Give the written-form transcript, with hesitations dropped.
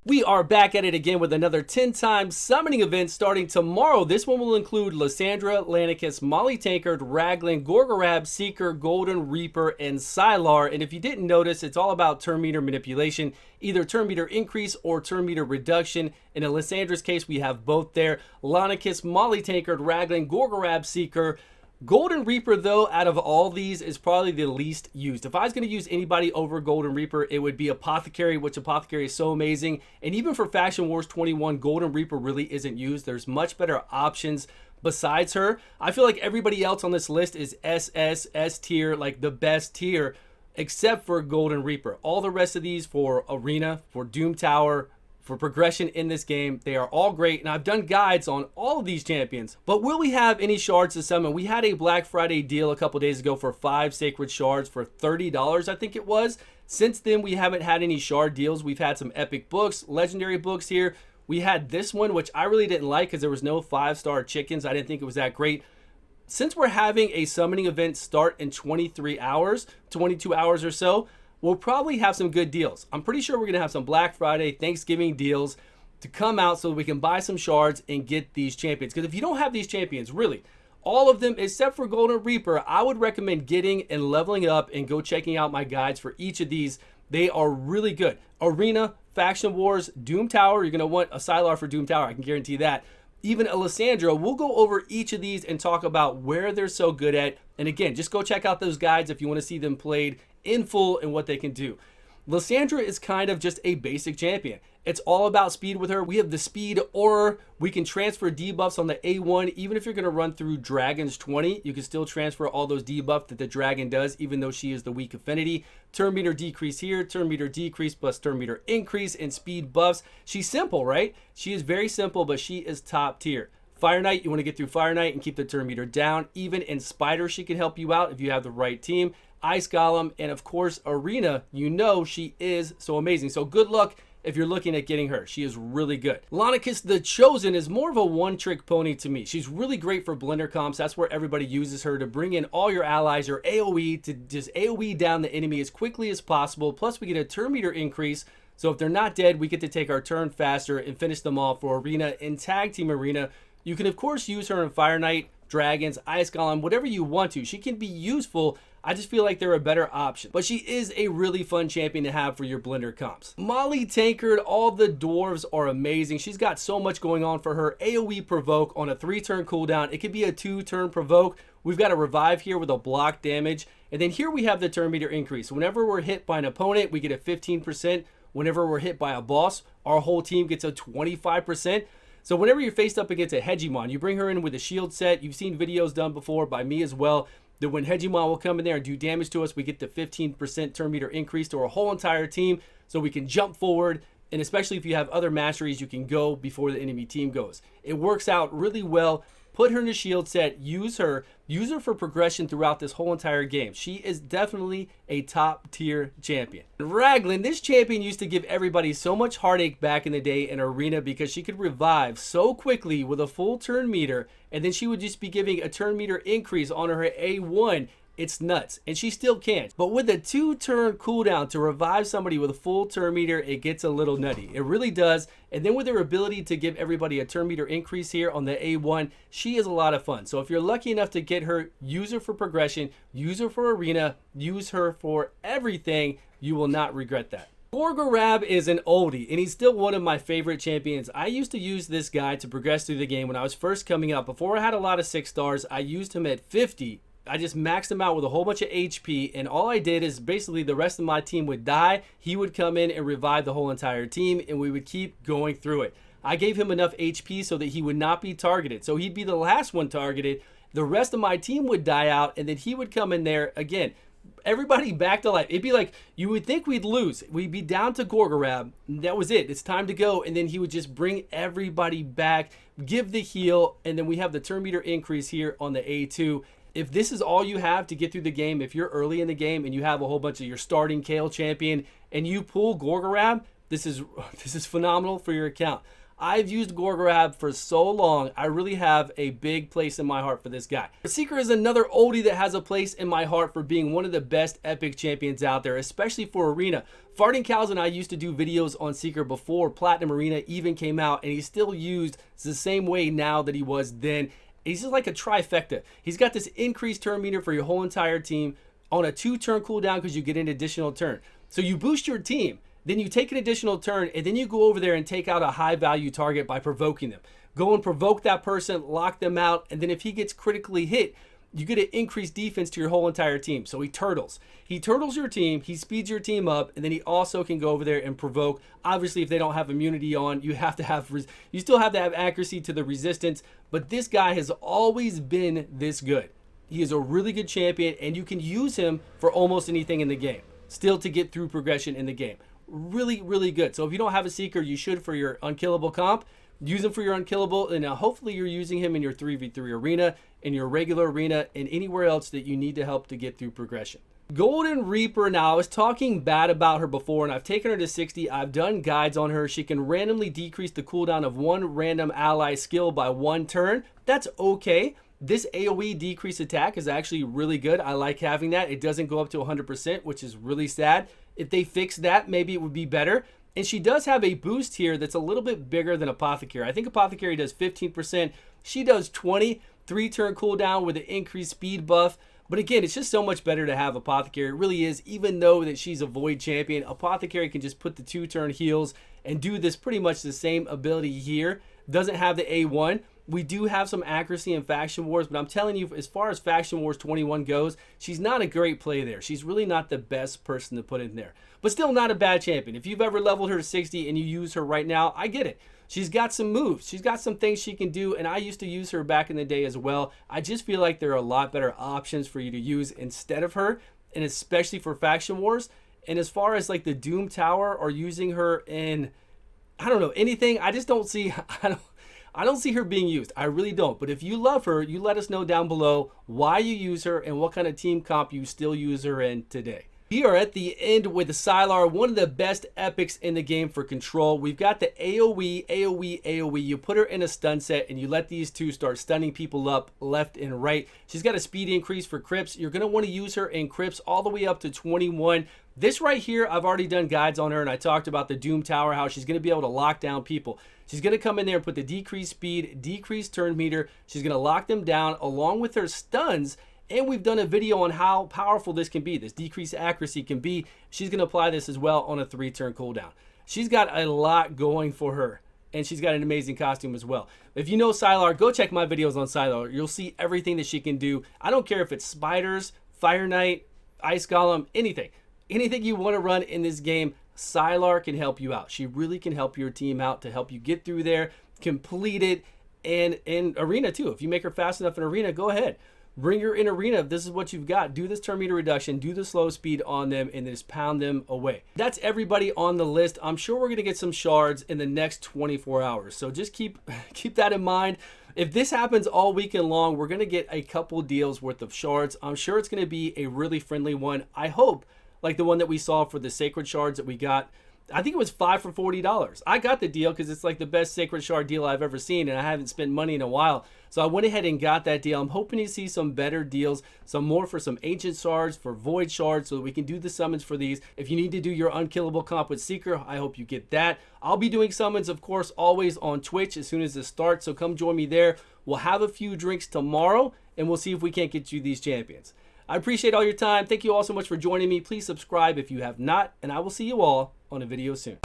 We are back at it again with another 10-time summoning event starting tomorrow. This one will include Lisandra, Lana Kiss, Molly Tankard, Raglan, Goregarab, Seeker, Golden Reaper, and Sylar. And if you didn't notice, it's all about turn meter manipulation, either turn meter increase or turn meter reduction. In Lisandra's case, we have both there. Lana Kiss, Molly Tankard, Raglan, Goregarab, Seeker. Golden Reaper, though, out of all these, is probably the least used. If I was going to use anybody over Golden Reaper, it would be Apothecary, which Apothecary is so amazing. And even for Faction Wars 21, Golden Reaper really isn't used. There's much better options besides her. I feel like everybody else on this list is SS, S tier, like the best tier, except for Golden Reaper. All the rest of these for Arena, for Doom Tower, for progression in this game, they are all great, and I've done guides on all of these champions. But will we have any shards to summon? We had a Black Friday deal a couple days ago for 5 sacred shards for $30, I think it was. Since then, we haven't had any shard deals. We've had some epic books, legendary books here. We had this one, which I really didn't like because there was no 5-star chickens. I didn't think it was that great. Since we're having a summoning event start in 23 hours, 22 hours or so, we'll probably have some good deals. I'm pretty sure we're going to have some Black Friday, Thanksgiving deals to come out so we can buy some shards and get these champions. Because if you don't have these champions, really, all of them except for Golden Reaper, I would recommend getting and leveling up and go checking out my guides for each of these. They are really good. Arena, Faction Wars, Doom Tower. You're going to want a Sylar for Doom Tower. I can guarantee that. Even a Lisandra. We'll go over each of these and talk about where they're so good at. And again, just go check out those guides if you want to see them played in full and what they can do. Lisandra is kind of just a basic champion. It's all about speed with her. We have the speed aura. We can transfer debuffs on the A1. Even if you're going to run through Dragon's 20, you can still transfer all those debuffs that the Dragon does, even though she is the weak affinity. Turn meter decrease here, turn meter decrease plus turn meter increase, and speed buffs. She's simple, right? She is very simple, but she is top tier. Fire Knight, you want to get through Fire Knight and keep the turn meter down. Even in Spider, she can help you out if you have the right team. Ice Golem, and of course Arena, you know she is so amazing. So good luck if you're looking at getting her. She is really good. Lana Kiss the Chosen is more of a one-trick pony to me. She's really great for blender comps. That's where everybody uses her to bring in all your allies or AoE to just AoE down the enemy as quickly as possible. Plus we get a turn meter increase. So if they're not dead, we get to take our turn faster and finish them off for Arena and Tag Team Arena. You can of course use her in Fire Knight, Dragons, Ice Golem, whatever you want to. She can be useful. I just feel like they're a better option. But she is a really fun champion to have for your blender comps. Molly Tankard, all the dwarves are amazing. She's got so much going on for her. AoE provoke on a 3-turn cooldown. It could be a 2-turn provoke. We've got a revive here with a block damage. And then here we have the turn meter increase. Whenever we're hit by an opponent, we get a 15%. Whenever we're hit by a boss, our whole team gets a 25%. So whenever you're faced up against a Hegemon, you bring her in with a shield set. You've seen videos done before by me as well, that when Hegemon will come in there and do damage to us, we get the 15% turn meter increase to our whole entire team, so we can jump forward. And especially if you have other masteries, you can go before the enemy team goes. It works out really well. Put her in a shield set, use her for progression throughout this whole entire game. She is definitely a top tier champion. Raglan, this champion used to give everybody so much heartache back in the day in Arena because she could revive so quickly with a full turn meter, and then she would just be giving a turn meter increase on her A1. It's nuts, and she still can. But with a 2-turn cooldown to revive somebody with a full turn meter, it gets a little nutty. It really does. And then with her ability to give everybody a turn meter increase here on the A1, she is a lot of fun. So if you're lucky enough to get her, use her for progression, use her for Arena, use her for everything, you will not regret that. Goregarab is an oldie, and he's still one of my favorite champions. I used to use this guy to progress through the game when I was first coming up. Before I had a lot of 6 stars, I used him at 50. I just maxed him out with a whole bunch of HP, and all I did is basically the rest of my team would die. He would come in and revive the whole entire team, and we would keep going through it. I gave him enough HP so that he would not be targeted. So he'd be the last one targeted. The rest of my team would die out, and then he would come in there again. Everybody back to life. It'd be like, you would think we'd lose. We'd be down to Goregarab. That was it. It's time to go. And then he would just bring everybody back, give the heal, and then we have the turn meter increase here on the A2. If this is all you have to get through the game, if you're early in the game and you have a whole bunch of your starting Kale champion and you pull Goregarab, this is phenomenal for your account. I've used Goregarab for so long. I really have a big place in my heart for this guy. Seeker is another oldie that has a place in my heart for being one of the best epic champions out there, especially for Arena. Farting Cows and I used to do videos on Seeker before Platinum Arena even came out, and he's still used the same way now that he was then. He's just like a trifecta. He's got this increased turn meter for your whole entire team on a 2-turn cooldown because you get an additional turn. So you boost your team, then you take an additional turn, and then you go over there and take out a high value target by provoking them. Go and provoke that person, lock them out, and then if he gets critically hit, you get an increased defense to your whole entire team. So he turtles. He turtles your team, he speeds your team up, and then he also can go over there and provoke. Obviously, if they don't have immunity on, you still have to have accuracy to the resistance, but this guy has always been this good. He is a really good champion, and you can use him for almost anything in the game, still to get through progression in the game. Really, really good. So if you don't have a Seeker, you should for your unkillable comp. Use him for your unkillable, and hopefully you're using him in your 3v3 arena, in your regular arena, and anywhere else that you need to help to get through progression. Golden Reaper, now I was talking bad about her before, and I've taken her to 60. I've done guides on her. She can randomly decrease the cooldown of one random ally skill by 1 turn. That's okay. This AoE decrease attack is actually really good. I like having that. It doesn't go up to 100%, which is really sad. If they fix that, maybe it would be better. And she does have a boost here that's a little bit bigger than Apothecary. I think Apothecary does 15%. She does 20, 3-turn cooldown with an increased speed buff. But again, it's just so much better to have Apothecary. It really is. Even though that she's a Void champion, Apothecary can just put the 2-turn heals and do this pretty much the same ability here. Doesn't have the A1. We do have some accuracy in Faction Wars, but I'm telling you, as far as Faction Wars 21 goes, she's not a great play there. She's really not the best person to put in there, but still not a bad champion. If you've ever leveled her to 60 and you use her right now, I get it. She's got some moves. She's got some things she can do, and I used to use her back in the day as well. I just feel like there are a lot better options for you to use instead of her, and especially for Faction Wars. And as far as like the Doom Tower or using her in, I don't know, anything, I just don't see, I don't see her being used. I really don't. But if you love her, you let us know down below why you use her and what kind of team comp you still use her in today. We are at the end with Sylar, one of the best epics in the game for control. We've got the AoE. You put her in a stun set and you let these two start stunning people up left and right. She's got a speed increase for Crips. You're going to want to use her in Crips all the way up to 21. This right here, I've already done guides on her, and I talked about the Doom Tower, how she's going to be able to lock down people. She's going to come in there and put the decreased speed, decreased turn meter. She's going to lock them down along with her stuns. And we've done a video on how powerful this can be. This decreased accuracy can be. She's going to apply this as well on a 3-turn cooldown. She's got a lot going for her. And she's got an amazing costume as well. If you know Sylar, go check my videos on Sylar. You'll see everything that she can do. I don't care if it's spiders, Fire Knight, Ice Golem, anything. Anything you want to run in this game, Sylar can help you out. She really can help your team out to help you get through there, complete it, and in Arena too. If you make her fast enough in Arena, go ahead. Bring her in Arena if this is what you've got. Do this turn meter reduction, do the slow speed on them, and just pound them away. That's everybody on the list. I'm sure we're going to get some shards in the next 24 hours. So just keep that in mind. If this happens all weekend long, we're going to get a couple deals worth of shards. I'm sure it's going to be a really friendly one. I hope, like the one that we saw for the Sacred Shards that we got. I think it was 5 for $40. I got the deal because it's like the best Sacred Shard deal I've ever seen, and I haven't spent money in a while. So I went ahead and got that deal. I'm hoping to see some better deals, some more for some Ancient Shards, for Void Shards, so that we can do the summons for these. If you need to do your unkillable comp with Seeker, I hope you get that. I'll be doing summons, of course, always on Twitch as soon as this starts, so come join me there. We'll have a few drinks tomorrow, and we'll see if we can't get you these champions. I appreciate all your time. Thank you all so much for joining me. Please subscribe if you have not, and I will see you all on a video soon.